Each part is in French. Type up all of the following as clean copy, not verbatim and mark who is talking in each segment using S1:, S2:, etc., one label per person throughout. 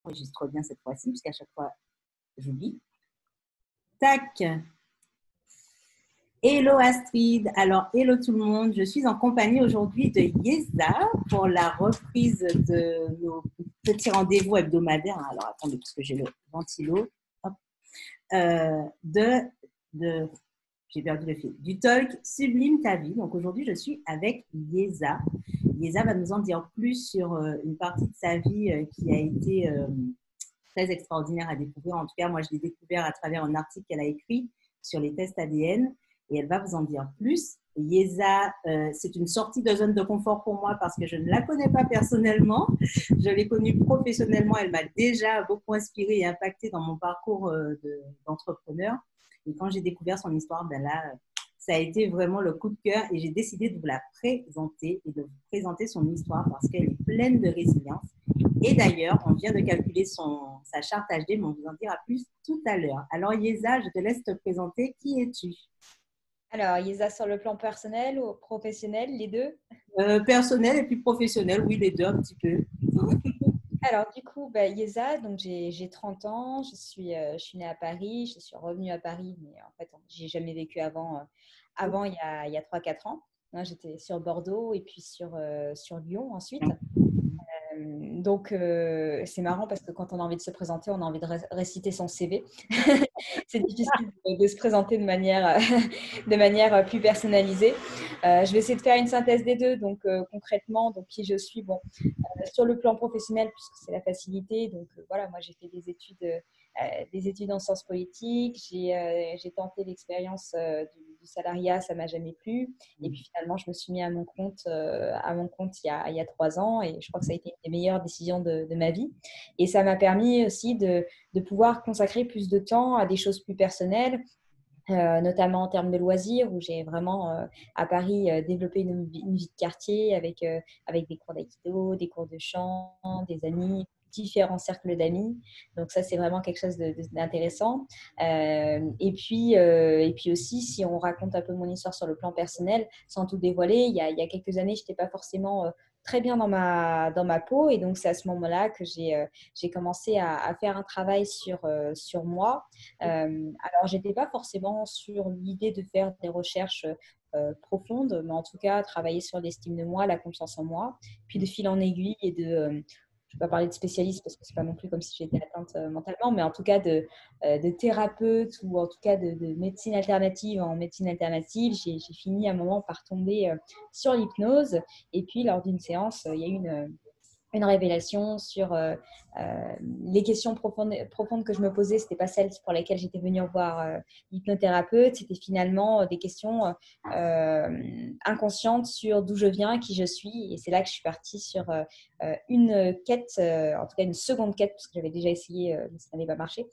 S1: J'enregistre bien cette fois-ci, puisqu'à chaque fois, j'oublie. Tac. Hello Astrid. Alors, hello tout le monde. Je suis en compagnie aujourd'hui de Yeza pour la reprise de nos petits rendez-vous hebdomadaires. Alors, attendez, parce que j'ai le ventilo. Hop. De j'ai perdu le fil. Du talk Sublime ta vie. Donc, aujourd'hui, je suis avec Yeza. Yeza va nous en dire plus sur une partie de sa vie qui a été très extraordinaire à découvrir. En tout cas, moi, je l'ai découvert à travers un article qu'elle a écrit sur les tests ADN et elle va vous en dire plus. Yeza, c'est une sortie de zone de confort pour moi parce que je ne la connais pas personnellement. Je l'ai connue professionnellement. Elle m'a déjà beaucoup inspirée et impactée dans mon parcours d'entrepreneur. Et quand j'ai découvert son histoire, ben là, ça a été vraiment le coup de cœur et j'ai décidé de vous la présenter et de vous présenter son histoire parce qu'elle est pleine de résilience. Et d'ailleurs, on vient de calculer sa charte HD, mais on vous en dira plus tout à l'heure. Alors, Yeza, je te laisse te présenter. Qui es-tu?
S2: Alors, Yeza sur le plan personnel ou professionnel, les deux?
S1: Personnel et puis professionnel, oui, les deux un petit peu.
S2: Alors, du coup, Yeza, donc j'ai 30 ans, je suis née à Paris, je suis revenue à Paris, mais en fait, j'ai jamais vécu avant il y a 3-4 ans. Moi, j'étais sur Bordeaux et puis sur Lyon ensuite. C'est marrant parce que quand on a envie de se présenter, on a envie de réciter son CV. C'est difficile de se présenter de manière plus personnalisée. Je vais essayer de faire une synthèse des deux. Donc, concrètement, donc, qui je suis, sur le plan professionnel, puisque c'est la facilité. Donc, voilà, moi, j'ai fait des études en sciences politiques. J'ai tenté l'expérience du salariat, ça m'a jamais plu. Et puis finalement, je me suis mis à mon compte il y a 3 ans et je crois que ça a été une des meilleures décisions de ma vie. Et ça m'a permis aussi de pouvoir consacrer plus de temps à des choses plus personnelles, notamment en termes de loisirs, où j'ai vraiment, à Paris, développé une vie de quartier avec des cours d'aïkido, des cours de chant, des amis, différents cercles d'amis. Donc ça, c'est vraiment quelque chose d'intéressant. Et puis aussi, si on raconte un peu mon histoire sur le plan personnel, sans tout dévoiler, il y a quelques années, je n'étais pas forcément très bien dans ma peau. Et donc, c'est à ce moment-là que j'ai commencé à faire un travail sur moi. Alors, j'étais pas forcément sur l'idée de faire des recherches profondes, mais en tout cas, travailler sur l'estime de moi, la confiance en moi, puis de fil en aiguille je ne vais pas parler de spécialiste parce que c'est pas non plus comme si j'étais atteinte mentalement, mais en tout cas de thérapeute ou en tout cas de médecine alternative en médecine alternative, j'ai fini à un moment par tomber sur l'hypnose. Et puis, lors d'une séance, il y a eu une révélation sur les questions profondes que je me posais. Ce n'était pas celles pour lesquelles j'étais venue voir l'hypnothérapeute. C'était finalement des questions inconscientes sur d'où je viens, qui je suis. Et c'est là que je suis partie sur une quête, en tout cas une seconde quête, parce que j'avais déjà essayé, mais ça n'avait pas marché,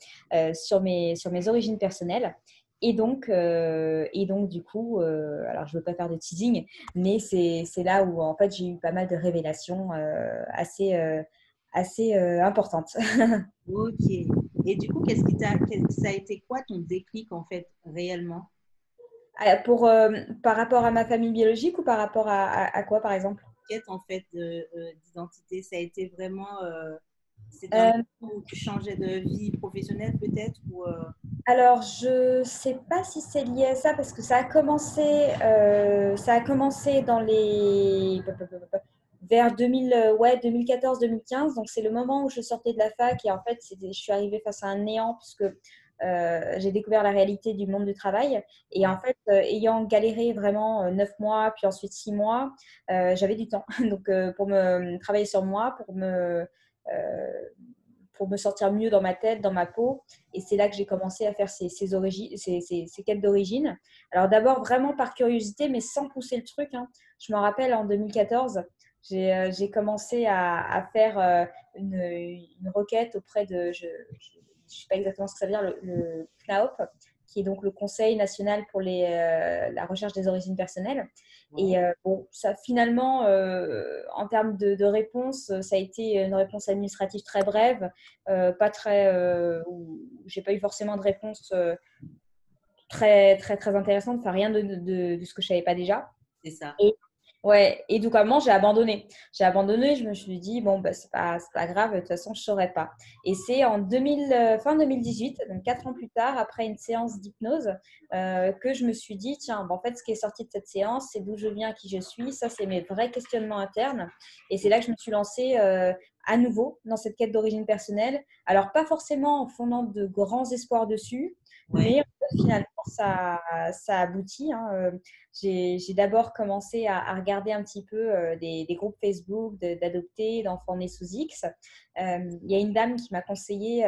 S2: sur mes origines personnelles. Et donc du coup, alors je ne veux pas faire de teasing, mais c'est là où, en fait, j'ai eu pas mal de révélations assez importantes.
S1: Ok. Et du coup, ça a été quoi ton déclic en fait, réellement?
S2: Par rapport à ma famille biologique ou par rapport à quoi, par exemple?
S1: Quête en fait d'identité, ça a été vraiment, c'était un
S2: Euh,
S1: moment où tu changeais de vie professionnelle peut-être ou
S2: alors, je ne sais pas si c'est lié à ça parce que ça a commencé vers 2000, ouais, 2014-2015. Donc, c'est le moment où je sortais de la fac et en fait, je suis arrivée face à un néant puisque j'ai découvert la réalité du monde du travail. Et
S1: ouais,
S2: en fait, ayant galéré vraiment 9 mois, puis ensuite 6 mois, j'avais du temps. Donc, pour me travailler sur moi, euh, pour me sentir mieux dans ma tête, dans ma peau. Et c'est là que j'ai commencé à faire ces quêtes d'origine. Alors d'abord vraiment par curiosité, mais sans pousser le truc, hein. Je me rappelle en 2014, j'ai commencé à faire une requête auprès je ne sais pas exactement ce que ça veut dire, le CNAOP, qui est donc le Conseil national pour la recherche des origines personnelles.
S1: ouais.
S2: Et bon, ça finalement, en termes de réponse, ça a été une réponse administrative très brève, pas très, où j'ai pas eu forcément de réponse très, très, très intéressante, enfin rien de ce que je savais pas déjà.
S1: C'est ça.
S2: Ouais, et donc à un moment, j'ai abandonné. J'ai abandonné, je me suis dit, bon, bah, c'est pas grave, de toute façon, je ne saurais pas. Et c'est en 2000, fin 2018, donc 4 ans plus tard, après une séance d'hypnose, que je me suis dit, tiens, bah, en fait, ce qui est sorti de cette séance, c'est d'où je viens, qui je suis. Ça, c'est mes vrais questionnements internes. Et c'est là que je me suis lancée à nouveau dans cette quête d'origine personnelle. Alors, pas forcément en fondant de grands espoirs dessus,
S1: Ouais,
S2: mais finalement, ça aboutit, hein. J'ai d'abord commencé à regarder un petit peu des groupes Facebook d'adoptés, d'enfants nés sous X. Il y a une dame qui m'a conseillé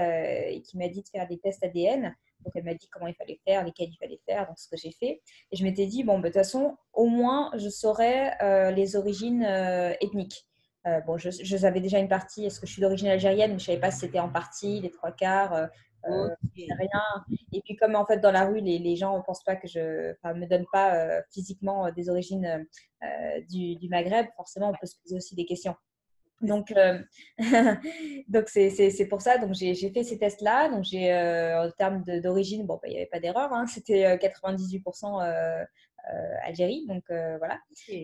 S2: et qui m'a dit de faire des tests ADN. Donc, elle m'a dit comment il fallait faire, lesquels il fallait faire, donc ce que j'ai fait. Et je m'étais dit, bon, bah, de toute façon, au moins, je saurais les origines ethniques. Bon, je savais déjà une partie, est-ce que je suis d'origine algérienne, mais je ne savais pas si c'était en partie, les trois quarts,
S1: ok.
S2: rien. Et puis, comme en fait, dans la rue, les gens ne pensent pas que enfin, me donnent pas physiquement des origines du Maghreb, forcément, on peut se poser aussi des questions. Donc, donc c'est pour ça. Donc, j'ai fait ces tests-là. Donc, en termes d'origine, bon, bah, il n'y avait pas d'erreur, hein. C'était 98% Algérie. Donc, voilà.
S1: Ok.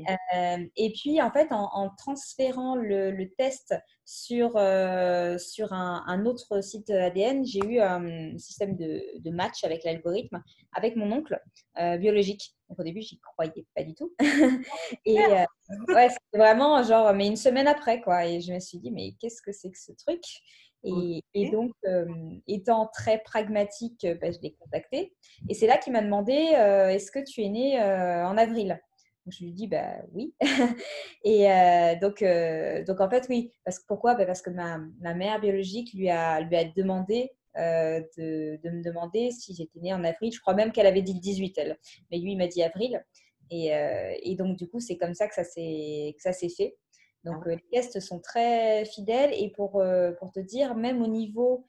S2: Et puis, en fait, en transférant le test sur un autre site ADN, j'ai eu un système de match avec l'algorithme, avec mon oncle biologique. Donc, au début, j'y croyais pas du tout. Et ouais, c'était vraiment genre, mais une semaine après, quoi. Et je me suis dit, mais qu'est-ce que c'est que ce truc?
S1: Ok.
S2: Et donc, étant très pragmatique, bah, je l'ai contacté. Et c'est là qu'il m'a demandé, est-ce que tu es né en avril? Donc, je lui ai dit, bah oui. Et donc, en fait, oui. Pourquoi? Bah, parce que ma mère biologique lui a demandé de me demander si j'étais née en avril. Je crois même qu'elle avait dit le 18, elle. Mais lui, il m'a dit avril. Et donc, du coup, c'est comme ça que ça s'est fait.
S1: Ah
S2: Donc,
S1: ouais.
S2: les tests sont très fidèles. Et pour te dire, même au niveau,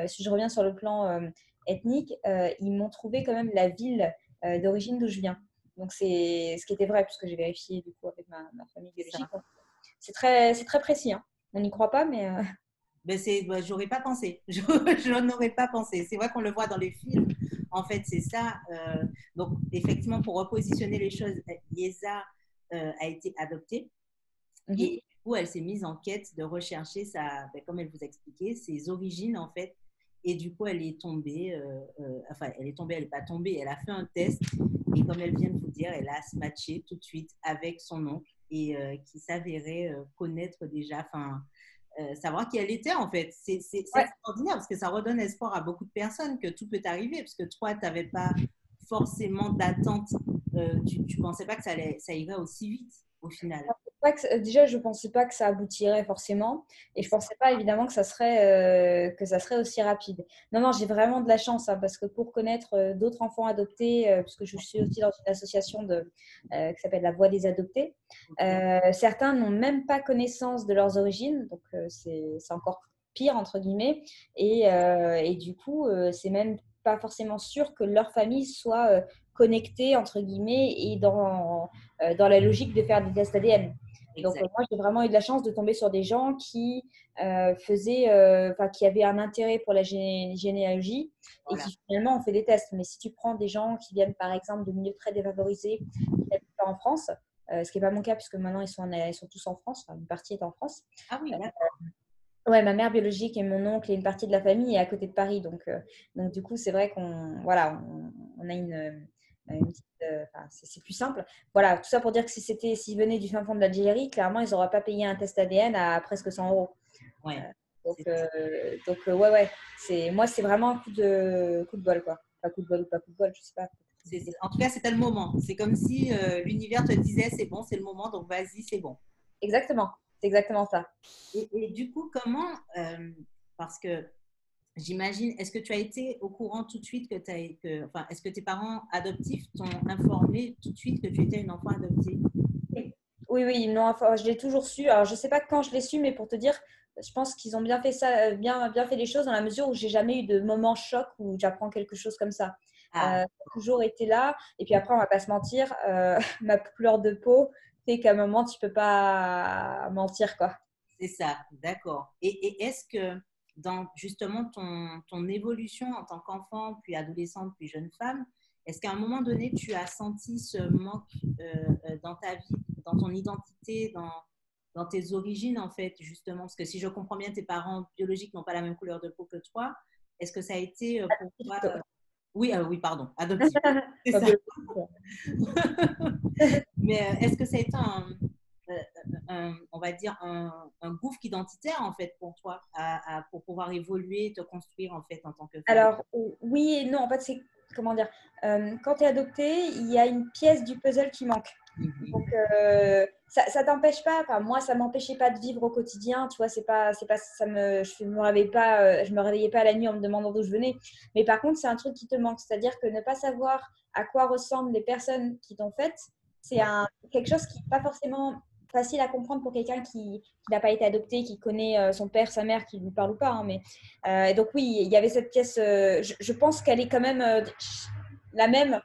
S2: si je reviens sur le plan ethnique, ils m'ont trouvé quand même la ville d'origine d'où je viens. Donc, c'est ce qui était vrai, puisque j'ai vérifié du coup avec ma famille biologique.
S1: Ça.
S2: Donc, c'est très précis, hein. On n'y croit pas, mais
S1: Ben j'aurais pas pensé. Je n'aurais pas pensé. C'est vrai qu'on le voit dans les films. En fait, c'est ça. Donc, effectivement, pour repositionner les choses, Yeza a été adoptée.
S2: mhm.
S1: Et du coup, elle s'est mise en quête de rechercher ben, comme elle vous a expliqué, ses origines en fait. Et du coup, elle est tombée, enfin, elle est tombée, elle n'est pas tombée, elle a fait un test. Et comme elle vient de vous dire, elle a se matché tout de suite avec son oncle et qui s'avérait connaître déjà, enfin, savoir qui elle était en fait. C'est
S2: Ouais.
S1: extraordinaire parce que ça redonne espoir à beaucoup de personnes que tout peut arriver parce que toi, tu n'avais pas forcément d'attente. Tu ne pensais pas que ça irait aussi vite au final.
S2: Déjà, je ne pensais pas que ça aboutirait forcément. Et je ne pensais pas évidemment que ça serait aussi rapide. Non, non, j'ai vraiment de la chance, hein, parce que pour connaître d'autres enfants adoptés, puisque je suis aussi dans une association qui s'appelle La Voix des Adoptés,
S1: Ok.
S2: certains n'ont même pas connaissance de leurs origines. Donc, c'est encore pire, entre guillemets. Et du coup, c'est même pas forcément sûr que leur famille soit connectée, entre guillemets, et dans la logique de faire des tests ADN. Donc,
S1: Exact.
S2: moi, j'ai vraiment eu de la chance de tomber sur des gens qui qui avaient un intérêt pour la généalogie et
S1: Voilà.
S2: qui finalement ont fait des tests. Mais si tu prends des gens qui viennent, par exemple, de milieux très défavorisés, qui n'habitent pas en France, ce qui n'est pas mon cas, puisque maintenant, ils sont tous en France, enfin, une partie est en France.
S1: Ah oui,
S2: Euh,
S1: d'accord.
S2: ouais, ma mère biologique et mon oncle et une partie de la famille est à côté de Paris. Donc du coup, c'est vrai on a une petite. Enfin, c'est plus simple. Voilà, tout ça pour dire que s'ils venaient du fin fond de l'Algérie, clairement, ils n'auraient pas payé un test ADN à presque 100 euros. Euh,
S1: Ouais.
S2: donc,
S1: C'est
S2: euh, ouais, ouais. Moi, c'est vraiment un coup de bol, quoi. Pas coup de bol ou pas coup de bol, je sais pas.
S1: En tout cas, c'était le moment. C'est comme si l'univers te disait c'est bon, c'est le moment, donc vas-y, c'est bon.
S2: Exactement. C'est exactement ça.
S1: Et du coup, comment, parce que j'imagine, est-ce que tu as été au courant tout de suite enfin, est-ce que tes parents adoptifs t'ont informé tout de suite que tu étais une enfant adoptée?
S2: Oui, oui, non, enfin, je l'ai toujours su. Alors, je ne sais pas quand je l'ai su, mais pour te dire, je pense qu'ils ont bien fait ça, bien fait les choses dans la mesure où j'ai jamais eu de moment choc où j'apprends quelque chose comme ça.
S1: Ah,
S2: Ça a toujours été là. Et puis après, on va pas se mentir, ma couleur de peau fait qu'à un moment, tu peux pas mentir, quoi.
S1: c'est ça, d'accord. Et est-ce que dans justement ton évolution en tant qu'enfant, puis adolescente, puis jeune femme, Est-ce qu'à un moment donné, tu as senti ce manque dans ta vie, dans ton identité, dans tes origines, en fait, justement? Parce que si je comprends bien, tes parents biologiques n'ont pas la même couleur de peau que toi. Est-ce que ça a été pour toi… Oui, oui, pardon, adoptif. C'est
S2: Pas
S1: ça.
S2: biologique.
S1: Mais est-ce que ça a été on va dire, un gouffre identitaire, en fait, pour toi, pour pouvoir évoluer, te construire, en fait, en tant que femme?
S2: Alors, oui et non. En fait, c'est, comment dire, quand tu es adopté, il y a une pièce du puzzle qui manque. Donc, ça t'empêche pas, enfin, moi, ça m'empêchait pas de vivre au quotidien, tu vois, je me réveillais pas la nuit en me demandant d'où je venais. Mais par contre, c'est un truc qui te manque, c'est-à-dire que ne pas savoir à quoi ressemblent les personnes qui t'ont fait, c'est quelque chose qui n'est pas forcément facile à comprendre pour quelqu'un qui n'a pas été adopté, qui connaît son père, sa mère, qui lui parle ou pas, hein, mais donc oui, il y avait cette pièce, je pense qu'elle est quand même la même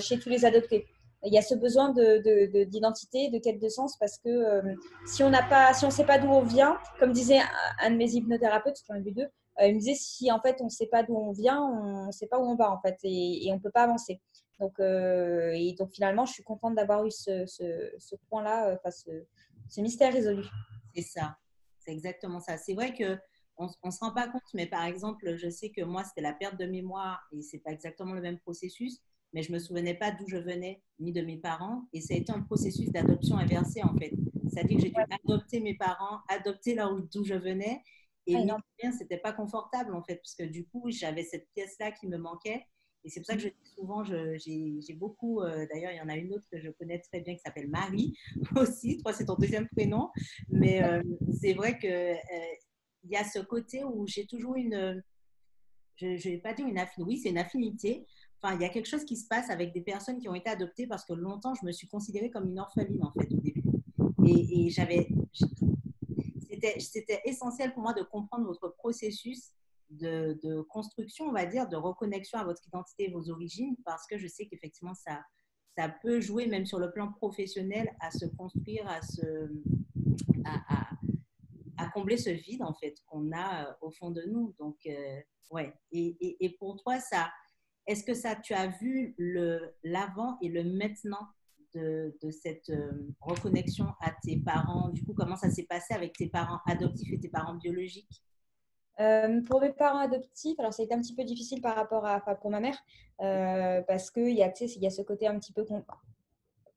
S2: chez tous les adoptés. Il y a ce besoin d'identité, de quête de sens, parce que si on ne sait pas d'où on vient, comme disait un de mes hypnothérapeutes, j'en ai vu deux, il me disait si en fait on ne sait pas d'où on vient, on ne sait pas où on va en fait, et on ne peut pas avancer. Donc finalement, je suis contente d'avoir eu ce point-là, ce mystère résolu.
S1: C'est ça, c'est exactement ça. C'est vrai que on se rend pas compte, mais par exemple, je sais que moi, c'était la perte de mémoire et c'est pas exactement le même processus, mais je me souvenais pas d'où je venais ni de mes parents et ça a été un processus d'adoption inversée en fait. C'est-à-dire que j'ai dû adopter mes parents, adopter là d'où je venais et
S2: Ah,
S1: mine
S2: énorme.
S1: de rien, c'était pas confortable en fait parce que du coup, j'avais cette pièce-là qui me manquait. Et c'est pour ça que je dis souvent, j'ai beaucoup, d'ailleurs, il y en a une autre que je connais très bien qui s'appelle Marie aussi. Toi, c'est ton deuxième prénom. Mais c'est vrai que il y a ce côté où j'ai toujours je ne vais pas dire une affinité, oui, c'est une affinité. Enfin, il y a quelque chose qui se passe avec des personnes qui ont été adoptées parce que longtemps, je me suis considérée comme une orpheline, en fait, au début. Et c'était essentiel pour moi de comprendre votre processus de construction, on va dire, de reconnexion à votre identité et vos origines, parce que je sais qu'effectivement, ça peut jouer même sur le plan professionnel à se construire, à, à, à combler ce vide en fait qu'on a au fond de nous. Donc, ouais. Et pour toi, est-ce que tu as vu l'avant et le maintenant de cette reconnexion à tes parents? Du coup, comment ça s'est passé avec tes parents adoptifs et tes parents biologiques?
S2: Pour mes parents adoptifs, alors ça a été un petit peu difficile pour ma mère, parce qu'il y a, tu sais, il y a ce côté un petit peu,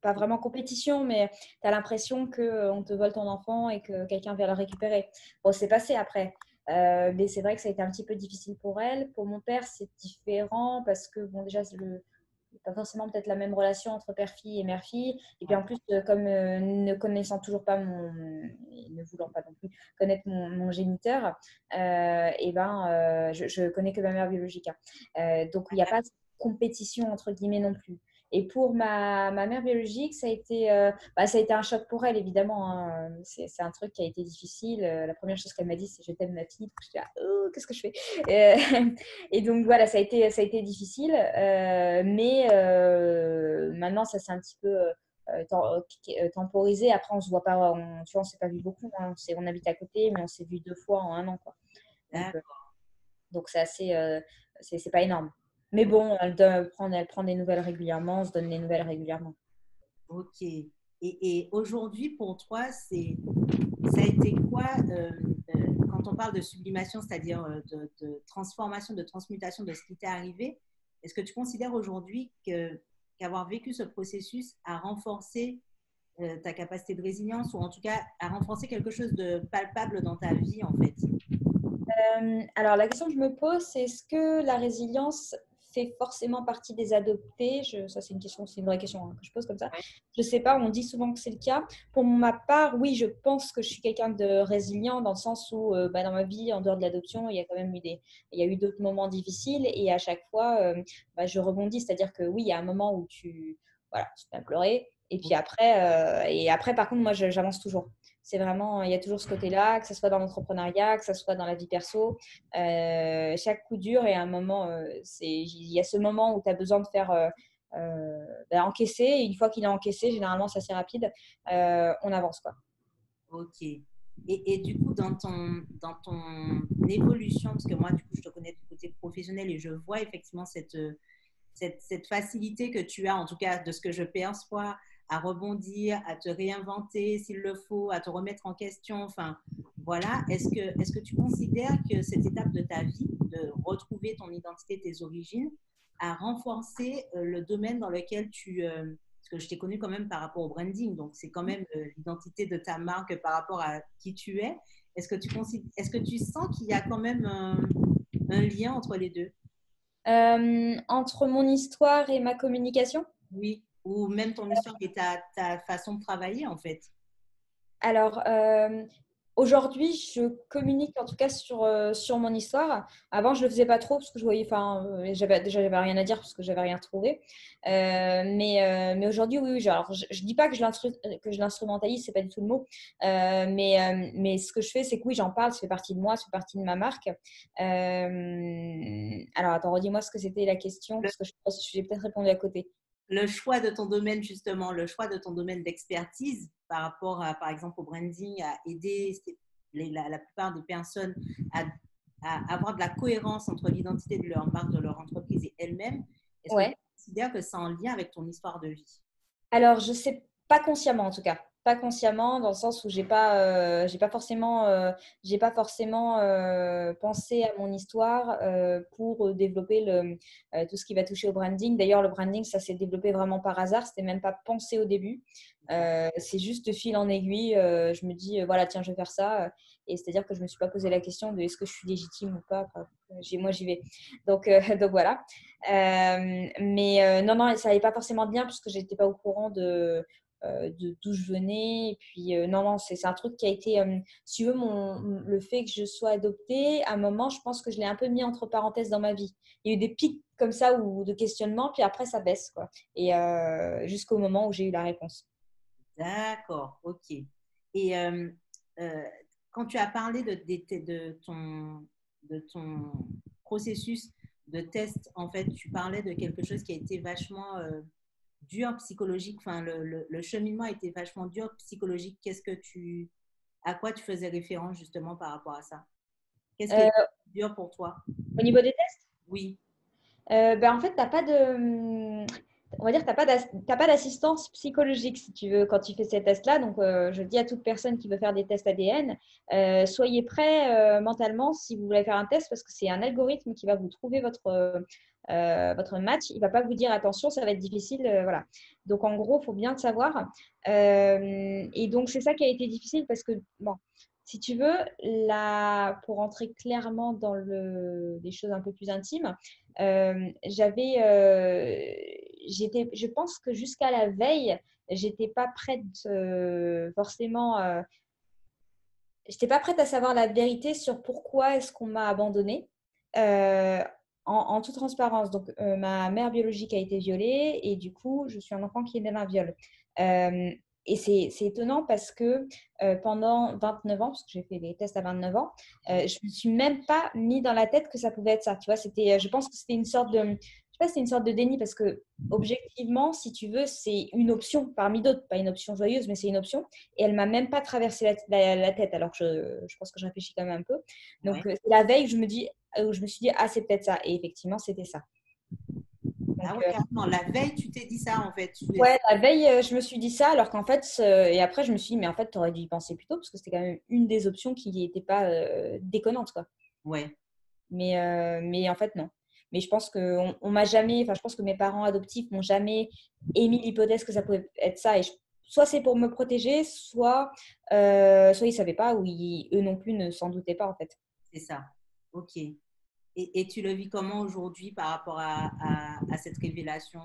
S2: pas vraiment compétition, mais tu as l'impression qu'on te vole ton enfant et que quelqu'un vient le récupérer. Bon, c'est passé après. Mais c'est vrai que ça a été un petit peu difficile pour elle. Pour mon père, c'est différent parce que, bon, déjà, pas forcément peut-être la même relation entre père-fille et mère-fille. Et puis en plus, comme ne connaissant toujours pas et ne voulant pas non plus connaître mon géniteur, je connais que ma mère biologique, hein. Donc il n'y a pas de compétition entre guillemets non plus. Et pour ma mère biologique, ça a été un choc pour elle, évidemment, hein. C'est un truc qui a été difficile. La première chose qu'elle m'a dit, c'est je t'aime ma fille. Je dis, oh, qu'est-ce que je fais? Et donc voilà, ça a été difficile. Mais maintenant, ça s'est un petit peu temporisé. Après, on se voit pas, tu vois, on s'est pas vu beaucoup, hein. On habite à côté, mais on s'est vu 2 fois en un an, quoi. Donc, c'est assez, c'est pas énorme. Mais bon, elle prend des nouvelles régulièrement, on se donne des nouvelles régulièrement.
S1: Ok. Et aujourd'hui, pour toi, ça a été quoi quand on parle de sublimation, c'est-à-dire de transformation, de transmutation de ce qui t'est arrivé? Est-ce que tu considères aujourd'hui qu'avoir vécu ce processus a renforcé ta capacité de résilience ou en tout cas a renforcé quelque chose de palpable dans ta vie en fait?
S2: Alors, la question que je me pose, c'est est-ce que la résilience fait forcément partie des adoptés? Ça, c'est une question, c'est une vraie question, hein, que je pose comme ça.
S1: Ouais.
S2: Je ne sais pas, on dit souvent que c'est le cas. Pour ma part, oui, je pense que je suis quelqu'un de résilient dans le sens où, dans ma vie, en dehors de l'adoption, il y a quand même il y a eu d'autres moments difficiles et à chaque fois, je rebondis. C'est-à-dire que oui, il y a un moment où voilà, tu t'as pleuré. Et après, par contre, moi, j'avance toujours. C'est vraiment, il y a toujours ce côté-là, que ce soit dans l'entrepreneuriat, que ce soit dans la vie perso. Chaque coup dur et à un moment, il y a ce moment où tu as besoin de faire encaisser. Et une fois qu'il est encaissé, généralement, c'est assez rapide. On avance, quoi.
S1: Ok. Et du coup, dans ton évolution, parce que moi, du coup, je te connais du côté professionnel et je vois effectivement cette facilité que tu as, en tout cas de ce que je perçois, à rebondir, à te réinventer s'il le faut, à te remettre en question. Enfin, voilà. Est-ce que tu considères que cette étape de ta vie, de retrouver ton identité, tes origines, a renforcé le domaine dans lequel parce que je t'ai connu quand même par rapport au branding, donc c'est quand même l'identité de ta marque par rapport à qui tu es. Est-ce que tu sens qu'il y a quand même un lien entre les deux?
S2: Entre mon histoire et ma communication?
S1: Oui, ou même ton histoire et ta façon de travailler en fait.
S2: Alors, aujourd'hui, je communique en tout cas sur mon histoire. Avant, je ne le faisais pas trop parce que je voyais, enfin, j'avais rien à dire parce que j'avais rien trouvé. Mais aujourd'hui, oui, oui, alors, je ne dis pas que je l'instrumentalise, c'est pas du tout le mot. Mais ce que je fais, c'est que oui, j'en parle, ça fait partie de moi, ça fait partie de ma marque. Alors, attends, redis-moi ce que c'était la question
S1: Le,
S2: parce que je pense que j'ai peut-être répondu à côté.
S1: le choix de ton domaine, justement, le choix de ton domaine d'expertise par rapport à, par exemple, au branding, à aider la plupart des personnes à, à avoir de la cohérence entre l'identité de leur marque, de leur entreprise et elle-même, est-ce que tu
S2: Ouais.
S1: considères que c'est en lien avec ton histoire de vie?
S2: Alors, je sais pas consciemment en tout cas. Pas consciemment, dans le sens où j'ai pas forcément pensé à mon histoire pour développer tout ce qui va toucher au branding. D'ailleurs, le branding, ça s'est développé vraiment par hasard. C'était même pas pensé au début. C'est juste de fil en aiguille. Je me dis, voilà, tiens, je vais faire ça. Et c'est-à-dire que je me suis pas posé la question de est-ce que je suis légitime ou pas. Enfin, moi, j'y vais. Donc voilà. Mais non, non, ça n'avait pas forcément de lien puisque je n'étais pas au courant de d'où je venais. Et puis, non, non, c'est un truc qui a été, si tu veux, le fait que je sois adoptée, à un moment, je pense que je l'ai un peu mis entre parenthèses dans ma vie. Il y a eu des pics comme ça ou de questionnement, puis après, ça baisse, quoi. Et jusqu'au moment où j'ai eu la réponse.
S1: D'accord, ok. Et euh, quand tu as parlé de ton processus de test, en fait, tu parlais de quelque chose qui a été vachement dur psychologique. Enfin, le cheminement a été vachement dur psychologique. À quoi tu faisais référence justement par rapport à ça? Qu'est-ce qui
S2: Euh,
S1: est dur pour toi?
S2: Au niveau des tests,
S1: Oui,
S2: ben, en fait, t'as pas de, on va dire, t'as pas d'assistance psychologique si tu veux quand tu fais ces tests-là. Donc, je dis à toute personne qui veut faire des tests ADN, soyez prêts mentalement si vous voulez faire un test parce que c'est un algorithme qui va vous trouver votre match. Il va pas vous dire attention, ça va être difficile, voilà. Donc, en gros, il faut bien le savoir. Et donc, c'est ça qui a été difficile parce que bon. Si tu veux, là, pour rentrer clairement dans des choses un peu plus intimes, je pense que jusqu'à la veille, j'étais pas prête forcément, j'étais pas prête à savoir la vérité sur pourquoi est-ce qu'on m'a abandonnée. euh, en toute transparence. Donc, ma mère biologique a été violée et du coup, je suis un enfant qui est né d'un viol. Euh, et c'est étonnant parce que pendant 29 ans, parce que j'ai fait des tests à 29 ans, je ne me suis même pas mis dans la tête que ça pouvait être ça. Tu vois, je pense que c'était une sorte de, je sais pas, c'est une sorte de déni parce que objectivement, si tu veux, c'est une option parmi d'autres, pas une option joyeuse, mais c'est une option. Et elle m'a même pas traversé la tête, alors que je pense que je réfléchis quand même un peu.
S1: ouais.
S2: Donc, c'est la veille, je me suis dit, ah, c'est peut-être ça. Et effectivement, c'était ça. Donc,
S1: Ah ouais, carrément. La veille, tu t'es dit ça en fait.
S2: ouais, la veille, je me suis dit ça, alors qu'en fait, et après, je me suis dit, mais en fait, tu aurais dû y penser plus tôt, parce que c'était quand même une des options qui n'était pas déconnante, quoi.
S1: Ouais,
S2: Mais en fait, non. Mais je pense que on m'a jamais, enfin, je pense que mes parents adoptifs m'ont jamais émis l'hypothèse que ça pouvait être ça. Et soit c'est pour me protéger, soit ils savaient pas, ou eux non plus ne s'en doutaient pas, en fait.
S1: c'est ça. Ok. Et tu le vis comment aujourd'hui par rapport à cette révélation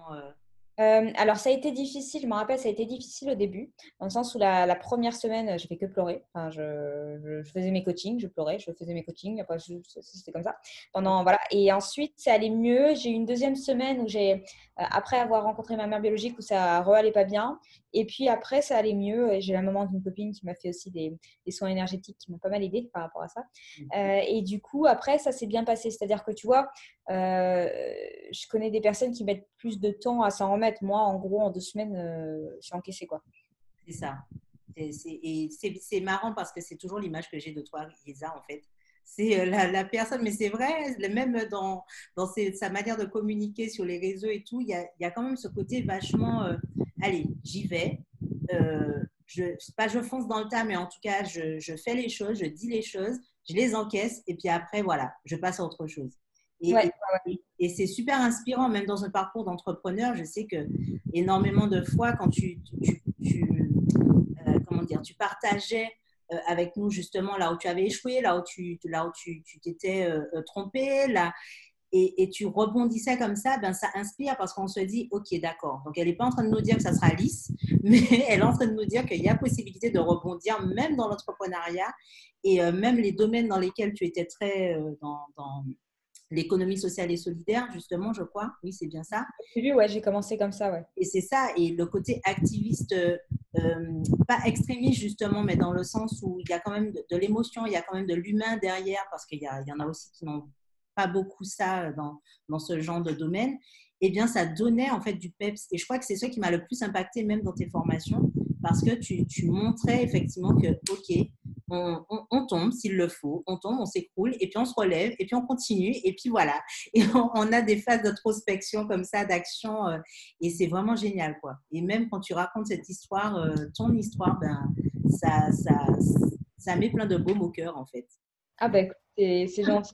S2: Alors, ça a été difficile, je me rappelle, ça a été difficile au début, dans le sens où la première semaine, j'ai fait que pleurer. Enfin, je faisais mes coachings, je pleurais, je faisais mes coachings, après, c'était comme ça. Voilà. Et ensuite, ça allait mieux. J'ai eu une deuxième semaine où après avoir rencontré ma mère biologique, où ça allait pas bien. Et puis après, ça allait mieux. Et j'ai la maman d'une copine qui m'a fait aussi des soins énergétiques qui m'ont pas mal aidé par rapport à ça. Et du coup, après, ça s'est bien passé. C'est-à-dire que tu vois, je connais des personnes qui mettent plus de temps à s'en remettre. Moi, en gros, en 2 semaines, je suis encaissée, quoi.
S1: C'est ça. Et c'est marrant parce que c'est toujours l'image que j'ai de toi, Lisa, en fait. C'est la personne, mais c'est vrai, même sa manière de communiquer sur les réseaux et tout, il y a quand même ce côté vachement, allez, j'y vais. Pas je fonce dans le tas, mais en tout cas, je fais les choses, je dis les choses, je les encaisse, et puis après, voilà, je passe à autre chose. Et,
S2: Ouais.
S1: et c'est super inspirant, même dans un parcours d'entrepreneur. Je sais que énormément de fois, quand comment dire, tu partageais avec nous justement là où tu avais échoué, là où tu t'étais trompé, là, et tu rebondissais comme ça, ben ça inspire parce qu'on se dit, ok, d'accord. Donc elle n'est pas en train de nous dire que ça sera lisse, mais elle est en train de nous dire qu'il y a possibilité de rebondir même dans l'entrepreneuriat et même les domaines dans lesquels tu étais très dans l'économie sociale et solidaire, justement, je crois. Oui, c'est bien ça.
S2: Au début, ouais, j'ai commencé comme ça, ouais.
S1: Et c'est ça, et le côté activiste, pas extrémiste justement, mais dans le sens où il y a quand même de l'émotion, il y a quand même de l'humain derrière, parce il y en a aussi qui n'ont pas beaucoup ça dans ce genre de domaine, eh bien ça donnait en fait du peps. Et je crois que c'est ça qui m'a le plus impacté même dans tes formations, parce que tu montrais effectivement que, ok, on tombe s'il le faut, on tombe, on s'écroule, et puis on se relève, et puis on continue, et puis voilà. Et on a des phases d'introspection comme ça, d'action, et c'est vraiment génial, quoi. Et même quand tu racontes cette histoire, ton histoire, ben, ça, ça, ça met plein de baume au cœur, en fait.
S2: Ah bah écoute, c'est gentil.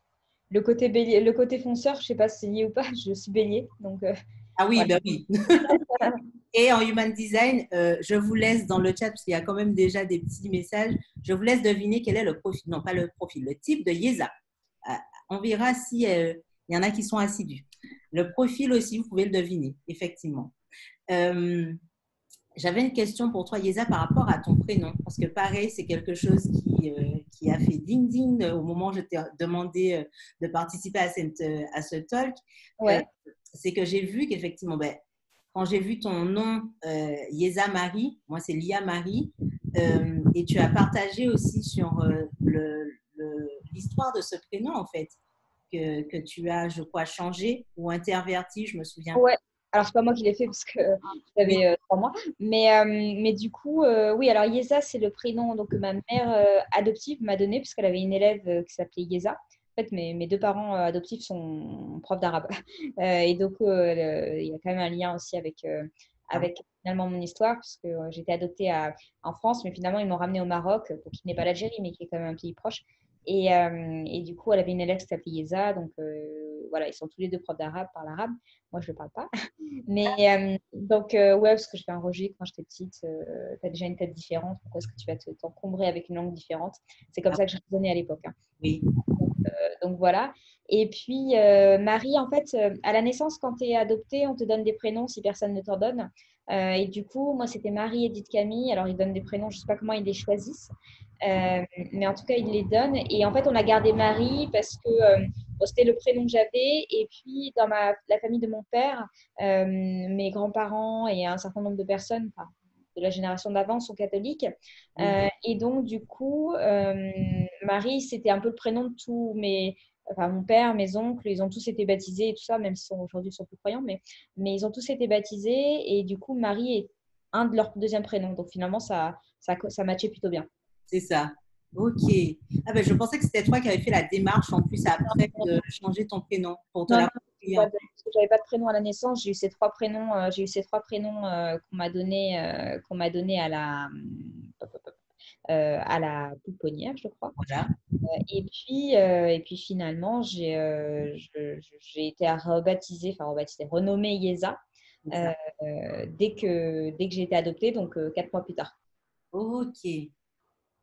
S2: Le côté bélier, le côté fonceur, je sais pas si c'est lié ou pas, je suis bélier, donc
S1: Ah oui,
S2: voilà.
S1: ben oui. Et en Human Design, je vous laisse dans le chat, parce qu'il y a quand même déjà des petits messages, je vous laisse deviner quel est le profil, non pas le profil, le type de Yesa. On verra si il y en a qui sont assidus. Le profil aussi, vous pouvez le deviner, effectivement. Euh, J'avais une question pour toi, Yesa, par rapport à ton prénom, parce que pareil, c'est quelque chose qui a fait ding-ding au moment où je t'ai demandé de participer à ce talk. Euh,
S2: Ouais.
S1: c'est que j'ai vu qu'effectivement, ben, quand j'ai vu ton nom, Yesa Marie, moi c'est Lia Marie, et tu as partagé aussi sur l'histoire de ce prénom, en fait, que tu as, je crois, changé ou interverti, je me souviens.
S2: Ouais, alors c'est pas moi qui l'ai fait parce que
S1: Oui,
S2: j'avais 3 mois. Mais du coup, oui, alors Yesa, c'est le prénom donc, que ma mère adoptive m'a donné puisqu'elle avait une élève qui s'appelait Yesa. En fait, mes 2 parents adoptifs sont profs d'arabe. Et donc, il y a quand même un lien aussi
S1: ah oui,
S2: avec finalement mon histoire puisque j'étais adoptée en France, mais finalement, ils m'ont ramenée au Maroc, donc qui n'est pas l'Algérie, mais qui est quand même un pays proche. Et du coup, elle avait une élève qui s'appelait Yesa. Donc, voilà, ils sont tous les deux profs d'arabe, parlent arabe. Moi, je ne parle pas. Mais donc, ouais, parce que j'ai fait un rejet quand j'étais petite. Tu as déjà une tête différente. Pourquoi est-ce que tu vas t'encombrer avec une langue différente? C'est comme
S1: ah
S2: ça que je raisonnais à l'époque, hein.
S1: oui,
S2: Donc, voilà. Et puis, Marie, en fait, à la naissance, quand tu es adoptée, on te donne des prénoms si personne ne t'en donne. Et du coup, moi, c'était Marie Edith Camille. Alors, ils donnent des prénoms, je ne sais pas comment ils les choisissent. Mais en tout cas, ils les donnent. Et en fait, on a gardé Marie parce que bon, c'était le prénom que j'avais. Et puis, dans la famille de mon père, mes grands-parents et un certain nombre de personnes, enfin, de la génération d'avant, sont catholiques.
S1: oui,
S2: Et donc, du coup, Marie, c'était un peu le prénom de tous enfin, mon père, mes oncles, ils ont tous été baptisés et tout ça, même si aujourd'hui ils sont plus croyants, mais ils ont tous été baptisés. Et du coup, Marie est un de leurs deuxième prénoms. Donc, finalement, ça matchait plutôt bien.
S1: c'est ça. Ok. Ah ben, je pensais que c'était toi qui avais fait la démarche en plus après de changer ton prénom pour te
S2: Non, non,
S1: l'approprier. En fait.
S2: parce que j'avais pas de prénom à la naissance. J'ai eu ces 3 prénoms qu'on m'a donné à la pouponnière, je crois.
S1: Voilà.
S2: Et puis finalement, j'ai été renommée Yesa
S1: C'est
S2: euh,
S1: ça.
S2: dès que j'ai été adoptée, donc 4 mois plus tard.
S1: Ok.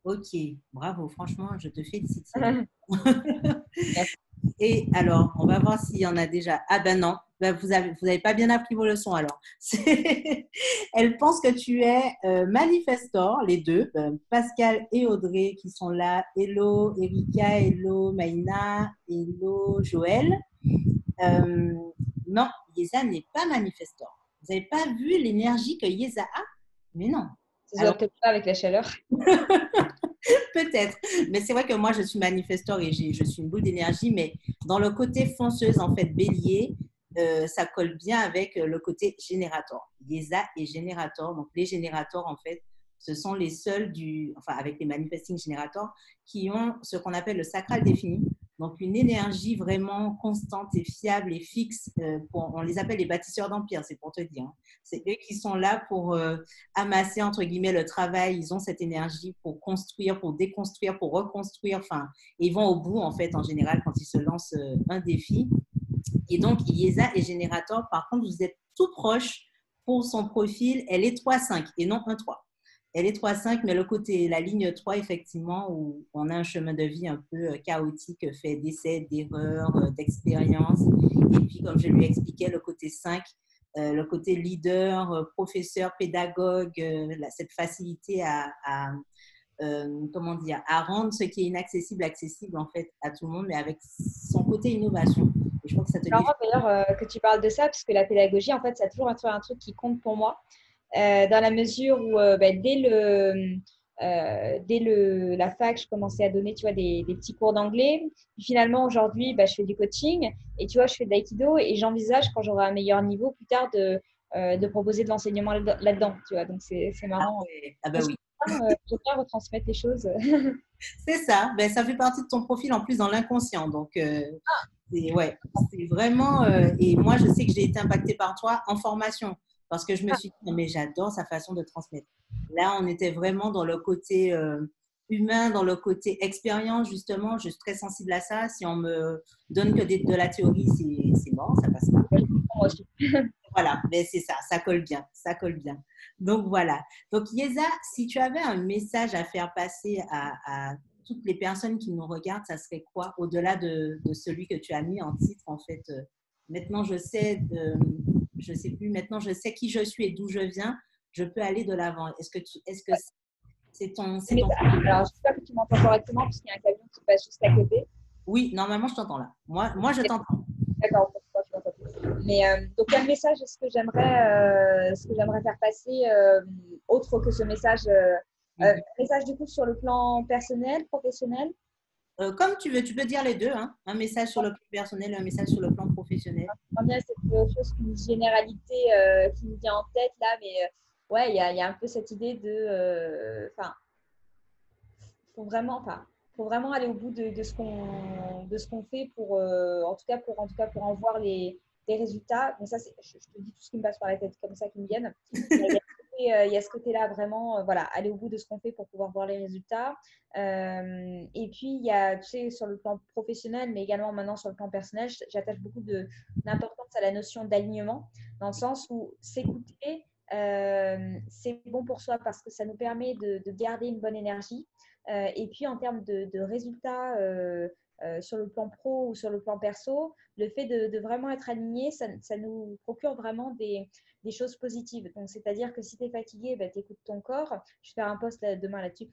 S1: Ok. Bravo. Franchement, je te félicite.
S2: Merci.
S1: Et alors, on va voir s'il y en a déjà. Ah ben non, ben vous avez pas bien appris vos leçons alors. Elle pense que tu es manifestor, les deux, Pascal et Audrey qui sont là. Hello Erika, hello Maïna, hello Joël. Euh, non, Yesa n'est pas manifestor. Vous n'avez pas vu l'énergie que Yesa a? Mais non.
S2: Ça se voit
S1: Alors,
S2: peut-être pas avec la chaleur.
S1: peut-être. Mais c'est vrai que moi, je suis manifestor et je suis une boule d'énergie, mais dans le côté fonceuse, en fait, bélier, ça colle bien avec le côté générateur. Yesa est générateur. Donc, les générateurs, en fait, ce sont les seuls enfin, avec les manifesting generators, qui ont ce qu'on appelle le sacral défini. Donc, une énergie vraiment constante et fiable et fixe. On les appelle les bâtisseurs d'empire, c'est pour te dire. Hein. C'est eux qui sont là pour amasser, entre guillemets, le travail. Ils ont cette énergie pour construire, pour déconstruire, pour reconstruire. Enfin, ils vont au bout, en fait, en général, quand ils se lancent un défi. Et donc, Iesa est générateur. Par contre, vous êtes tout proche pour son profil. Elle est 3-5 et non 1-3. Elle est 3-5, mais le côté, la ligne 3, effectivement, où on a un chemin de vie un peu chaotique, fait d'essais, d'erreurs, d'expériences. Et puis, comme je lui expliquais, le côté 5, le côté leader, professeur, pédagogue, cette facilité comment dire, à rendre ce qui est inaccessible accessible, en fait, à tout le monde, mais avec son côté innovation. Et je crois que ça te
S2: C'est marrant d'ailleurs que tu parles de ça, parce que la pédagogie, en fait, ça a toujours été un truc qui compte pour moi. Dans la mesure où dès la fac, je commençais à donner, tu vois, des petits cours d'anglais. Puis finalement, aujourd'hui, je fais du coaching et tu vois, je fais de l'aïkido et j'envisage, quand j'aurai un meilleur niveau plus tard, de proposer de l'enseignement là-dedans, tu vois. Donc, c'est marrant.
S1: Ah ben oui.
S2: J'aime bien retransmettre les choses.
S1: C'est ça. Ben, ça fait partie de ton profil en plus dans l'inconscient. Donc, ouais, c'est vraiment. Et moi, je sais que j'ai été impactée par toi en formation parce que je me suis dit, non, mais j'adore sa façon de transmettre. Là, on était vraiment dans le côté humain, dans le côté expérience, justement. Je suis très sensible à ça. Si on me donne que de la théorie, c'est mort, ça passe pas.
S2: Moi aussi.
S1: Voilà, mais c'est ça, ça colle bien, ça colle bien. Donc voilà. Donc Yeza, si tu avais un message à faire passer à toutes les personnes qui nous regardent, ça serait quoi au-delà de celui que tu as mis en titre en fait maintenant je sais plus, maintenant je sais qui je suis et d'où je viens, je peux aller de l'avant. Est-ce que c'est ton…
S2: Alors, j'espère que tu m'entends correctement parce qu'il y a un camion qui passe juste à côté.
S1: Oui, normalement je t'entends là. Moi je t'entends.
S2: D'accord, pourquoi tu m'entends plus. Mais donc, quel message est-ce que j'aimerais faire passer autre que ce message message du coup sur le plan personnel, professionnel?
S1: Comme tu veux, tu peux dire les deux, hein. Un message sur le plan personnel et un message sur le plan professionnel.
S2: Il y a cette chose, une généralité qui me vient en tête là, mais ouais, il y a un peu cette idée de, faut vraiment aller au bout de ce qu'on fait pour, en tout cas pour en voir les résultats. Mais ça, je te dis tout ce qui me passe par la tête, comme ça qui me viennent. Il y a ce côté-là, vraiment, voilà, aller au bout de ce qu'on fait pour pouvoir voir les résultats. Et puis, il y a, tu sais, sur le plan professionnel, mais également maintenant sur le plan personnel, j'attache beaucoup d'importance à la notion d'alignement, dans le sens où s'écouter, c'est bon pour soi parce que ça nous permet de garder une bonne énergie. Et puis, en termes de résultats sur le plan pro ou sur le plan perso, le fait de vraiment être aligné, ça nous procure vraiment des choses positives. Donc, c'est-à-dire que si tu es fatigué, tu écoutes ton corps. Je vais faire un post demain là-dessus.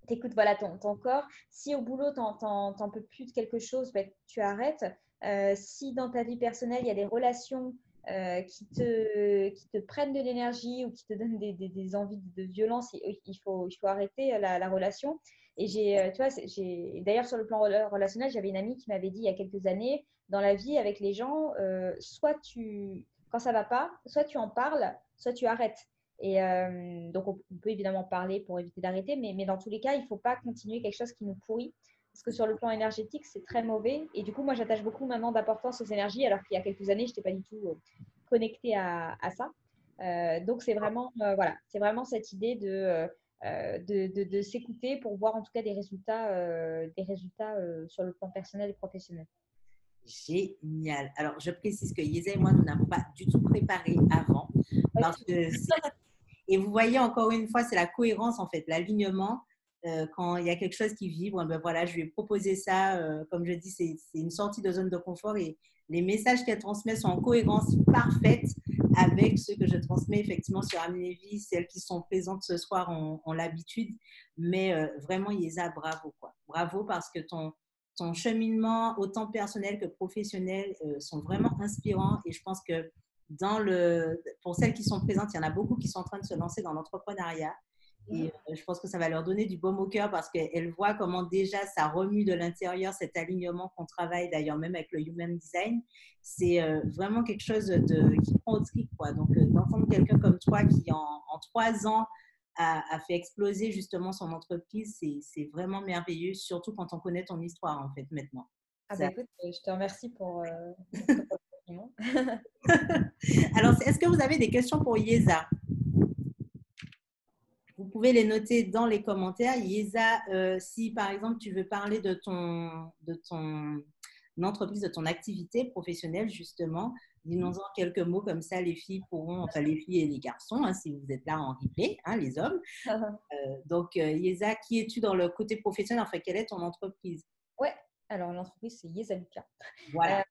S2: Tu écoutes voilà, ton corps. Si au boulot, tu n'en peux plus de quelque chose, tu arrêtes. Si dans ta vie personnelle, il y a des relations qui te prennent de l'énergie ou qui te donnent des envies de violence, il faut arrêter la relation. Et tu vois, d'ailleurs, sur le plan relationnel, j'avais une amie qui m'avait dit il y a quelques années, dans la vie avec les gens, quand ça va pas, soit tu en parles, soit tu arrêtes. Et donc, on peut évidemment parler pour éviter d'arrêter, mais dans tous les cas, il ne faut pas continuer quelque chose qui nous pourrit. Parce que sur le plan énergétique, c'est très mauvais. Et du coup, moi, j'attache beaucoup maintenant d'importance aux énergies, alors qu'il y a quelques années, je n'étais pas du tout connectée à ça. Donc, voilà, c'est vraiment cette idée de s'écouter pour voir en tout cas des résultats sur le plan personnel et professionnel.
S1: Génial. Alors, je précise que Yeza et moi, nous n'avons pas du tout préparé avant. Parce que et vous voyez, encore une fois, c'est la cohérence, en fait, l'alignement. Quand il y a quelque chose qui vibre, ben voilà, je lui ai proposé ça. Comme je dis, c'est une sortie de zone de confort et les messages qu'elle transmet sont en cohérence parfaite avec ceux que je transmets effectivement sur Amnévie. Celles qui sont présentes ce soir ont l'habitude. Mais vraiment, Yeza, bravo, quoi. Bravo parce que ton cheminement, autant personnel que professionnel, sont vraiment inspirants et je pense que pour celles qui sont présentes, il y en a beaucoup qui sont en train de se lancer dans l'entrepreneuriat. Et je pense que ça va leur donner du baume au cœur parce qu'elles voient comment déjà ça remue de l'intérieur cet alignement qu'on travaille d'ailleurs même avec le Human Design. C'est vraiment quelque chose qui prend au trip, quoi. Donc, d'entendre quelqu'un comme toi qui en 3 ans a fait exploser justement son entreprise. C'est vraiment merveilleux, surtout quand on connaît ton histoire, en fait, maintenant.
S2: Ah bah
S1: Ça...
S2: écoute, je te remercie pour ce compliment.
S1: Alors, est-ce que vous avez des questions pour Yeza? Vous pouvez les noter dans les commentaires. Yeza, si par exemple tu veux parler de ton entreprise, de ton activité professionnelle, justement, dis-nous-en quelques mots comme ça, les filles pourront, enfin les filles et les garçons, hein, si vous êtes là en replay, hein, les hommes. Donc, Yeza, qui es-tu dans le côté professionnel? Enfin, quelle est ton entreprise?
S2: Ouais, alors l'entreprise, c'est Yesaluka.
S1: Voilà.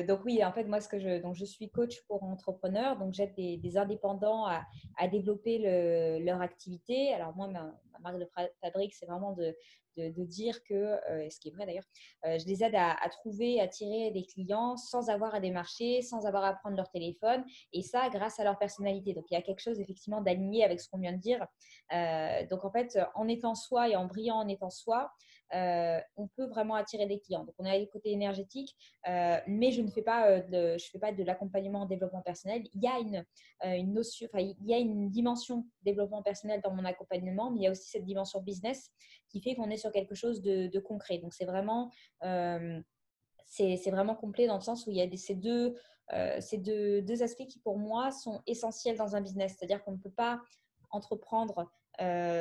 S2: Donc oui, en fait, moi, donc je suis coach pour entrepreneurs, donc j'aide des indépendants à développer leur activité. Alors moi, ma marque de fabrique, c'est vraiment de dire que, ce qui est vrai d'ailleurs, je les aide à trouver, à attirer des clients sans avoir à démarcher, sans avoir à prendre leur téléphone, et ça grâce à leur personnalité. Donc il y a quelque chose effectivement d'aligné avec ce qu'on vient de dire. Donc en fait, en étant soi et en brillant en étant soi, on peut vraiment attirer des clients. Donc on a le côté énergétique. Mais je ne fais pas de l'accompagnement en développement personnel. Il y a une notion, enfin, il y a une dimension développement personnel dans mon accompagnement, mais il y a aussi cette dimension business qui fait qu'on est sur quelque chose de concret. Donc c'est vraiment complet dans le sens où il y a ces deux aspects qui pour moi sont essentiels dans un business. C'est-à-dire qu'on ne peut pas entreprendre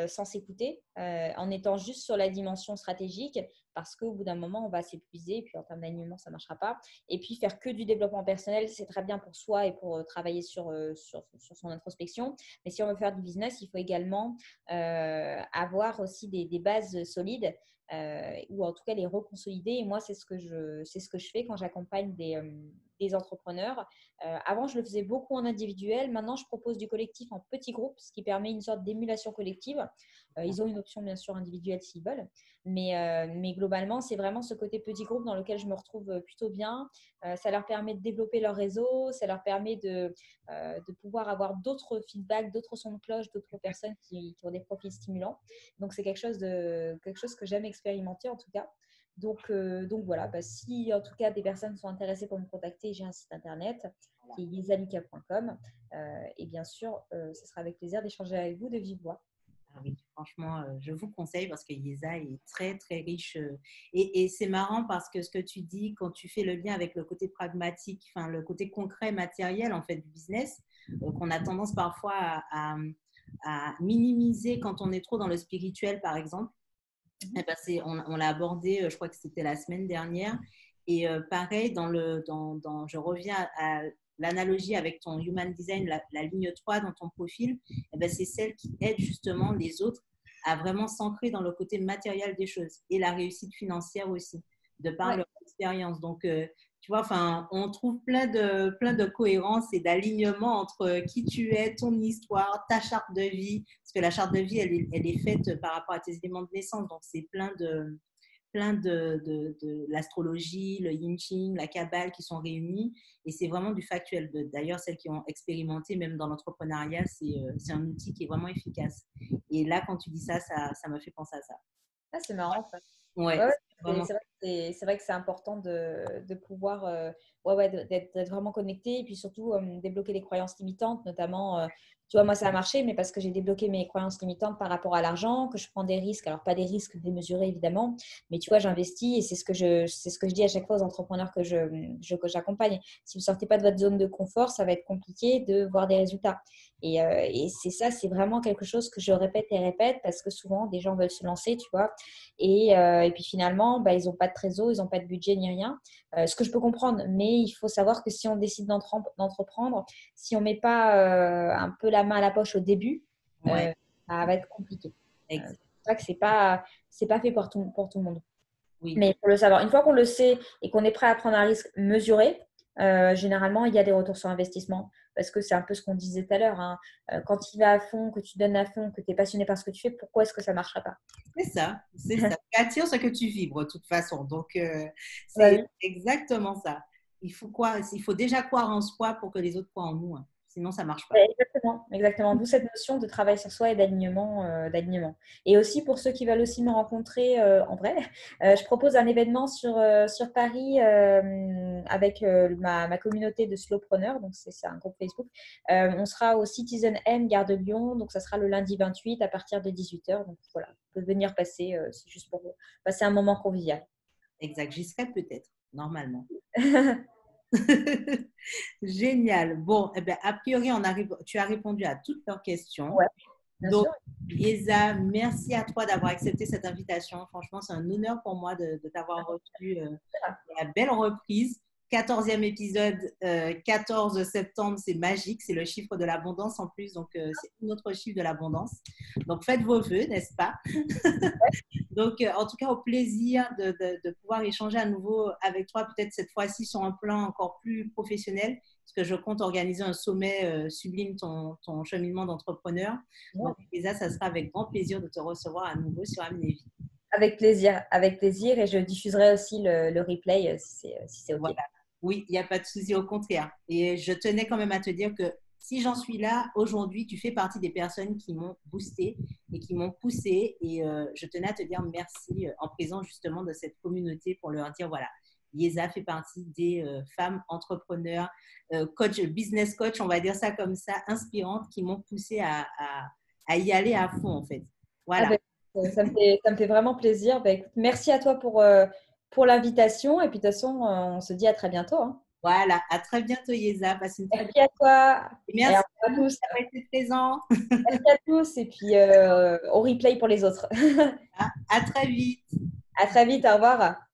S2: sans s'écouter, en étant juste sur la dimension stratégique, parce qu'au bout d'un moment, on va s'épuiser, et puis en termes d'alignement, ça ne marchera pas. Et puis, faire que du développement personnel, c'est très bien pour soi et pour travailler sur son introspection. Mais si on veut faire du business, il faut également avoir aussi des bases solides, ou en tout cas les reconsolider. Et moi, c'est ce que je fais quand j'accompagne des entrepreneurs. Avant, je le faisais beaucoup en individuel. Maintenant, je propose du collectif en petits groupes, ce qui permet une sorte d'émulation collective. Ils ont une option, bien sûr, individuelle s'ils veulent. Mais globalement, c'est vraiment ce côté petit groupe dans lequel je me retrouve plutôt bien. Ça leur permet de développer leur réseau. Ça leur permet de pouvoir avoir d'autres feedbacks, d'autres sons de cloche, d'autres personnes qui ont des profils stimulants. Donc, c'est quelque chose que j'aime expérimenter en tout cas. Donc voilà, si en tout cas des personnes sont intéressées pour me contacter, j'ai un site internet qui est yesaluka.com, et bien sûr, ce sera avec plaisir d'échanger avec vous de vive voix.
S1: Ah oui, franchement, je vous conseille parce que Yeza est très, très riche. Et c'est marrant parce que ce que tu dis, quand tu fais le lien avec le côté pragmatique, enfin, le côté concret, matériel, en fait, du business, qu'on a tendance parfois à minimiser quand on est trop dans le spirituel, par exemple. Eh ben, on l'a abordé, je crois que c'était la semaine dernière. Et pareil, je reviens à l'analogie avec ton Human Design, la ligne 3 dans ton profil, eh ben, c'est celle qui aide justement les autres à vraiment s'ancrer dans le côté matériel des choses et la réussite financière aussi, de par leur expérience. Donc, tu vois, enfin, on trouve plein de cohérence et d'alignement entre qui tu es, ton histoire, ta charte de vie. Parce que la charte de vie, elle est faite par rapport à tes éléments de naissance. Donc, c'est plein de l'astrologie, le yin ching, la kabbale qui sont réunis. Et c'est vraiment du factuel. D'ailleurs, celles qui ont expérimenté, même dans l'entrepreneuriat, c'est un outil qui est vraiment efficace. Et là, quand tu dis ça, ça me fait penser à ça.
S2: Ah, c'est marrant ça.
S1: Ouais,
S2: Ouais,
S1: vraiment...
S2: c'est vrai que c'est important de pouvoir d'être vraiment connecté, et puis surtout débloquer les croyances limitantes, notamment. Tu vois, moi, ça a marché, mais parce que j'ai débloqué mes croyances limitantes par rapport à l'argent, que je prends des risques. Alors, pas des risques démesurés, évidemment, mais tu vois, j'investis, et c'est ce que je dis à chaque fois aux entrepreneurs que j'accompagne. Si vous ne sortez pas de votre zone de confort, ça va être compliqué de voir des résultats. Et c'est ça, c'est vraiment quelque chose que je répète et répète, parce que souvent, des gens veulent se lancer, tu vois. Et puis finalement, ils n'ont pas de trésor, ils n'ont pas de budget ni rien. Ce que je peux comprendre, mais il faut savoir que si on décide d'entreprendre, si on ne met pas un peu la main à la poche au début,
S1: Ouais,
S2: ça va être compliqué. C'est
S1: exact.
S2: pour ça que c'est pas fait pour tout le monde.
S1: Oui.
S2: Mais il faut le savoir. Une fois qu'on le sait et qu'on est prêt à prendre un risque mesuré, généralement, il y a des retours sur investissement. Parce que c'est un peu ce qu'on disait tout à l'heure, hein. Quand tu vas à fond, que tu donnes à fond, que tu es passionné par ce que tu fais, pourquoi est-ce que ça ne marchera pas?
S1: C'est ça, c'est ça. Tu attires ce que tu vibres, de toute façon. Donc,
S2: Bah
S1: c'est
S2: oui.
S1: exactement ça. Il faut déjà croire en soi pour que les autres croient en nous, hein. Sinon, ça ne marche pas.
S2: Ouais, Exactement, exactement. D'où cette notion de travail sur soi et d'alignement. Et aussi pour ceux qui veulent aussi me rencontrer en vrai, je propose un événement sur Paris avec ma communauté de slowpreneurs. Donc, c'est un groupe Facebook. On sera au Citizen M, Gare de Lyon. Donc, ça sera le lundi 28 à partir de 18h. Donc, voilà, vous pouvez venir passer. C'est juste pour passer un moment convivial.
S1: Exact, j'y serai peut-être, normalement. Génial. Bon, eh bien, a priori, tu as répondu à toutes leurs questions.
S2: Ouais, bien
S1: Donc,
S2: sûr.
S1: Yeza, merci à toi d'avoir accepté cette invitation. Franchement, c'est un honneur pour moi de t'avoir reçu à la belle reprise. 14e épisode, 14 septembre, c'est magique, c'est le chiffre de l'abondance en plus, donc c'est un autre chiffre de l'abondance. Donc faites vos vœux, n'est-ce pas? Donc en tout cas, au plaisir de pouvoir échanger à nouveau avec toi, peut-être cette fois-ci sur un plan encore plus professionnel, parce que je compte organiser un sommet Sublime ton cheminement d'entrepreneur. Donc, Lisa, ça sera avec grand plaisir de te recevoir à nouveau sur Aminévi.
S2: Avec plaisir. Et je diffuserai aussi le replay si c'est OK.
S1: Voilà. Oui, il n'y a pas de souci, au contraire. Et je tenais quand même à te dire que si j'en suis là aujourd'hui, tu fais partie des personnes qui m'ont boosté et qui m'ont poussé. Et je tenais à te dire merci en présence justement de cette communauté pour leur dire, voilà, Yeza fait partie des femmes entrepreneurs, coach, business coach, on va dire ça comme ça, inspirantes, qui m'ont poussé à y aller à fond en fait. Voilà.
S2: Ça me fait vraiment plaisir. Écoute, merci à toi pour l'invitation. Et puis, de toute façon, on se dit à très bientôt. Hein.
S1: Voilà. À très bientôt, Yeza. Passe une très bonne
S2: Merci à toi.
S1: et
S2: Et
S1: merci
S2: à tous.
S1: d'avoir été présent.
S2: Merci à tous. Et puis, au replay pour les autres.
S1: À très vite.
S2: À très vite. Au revoir.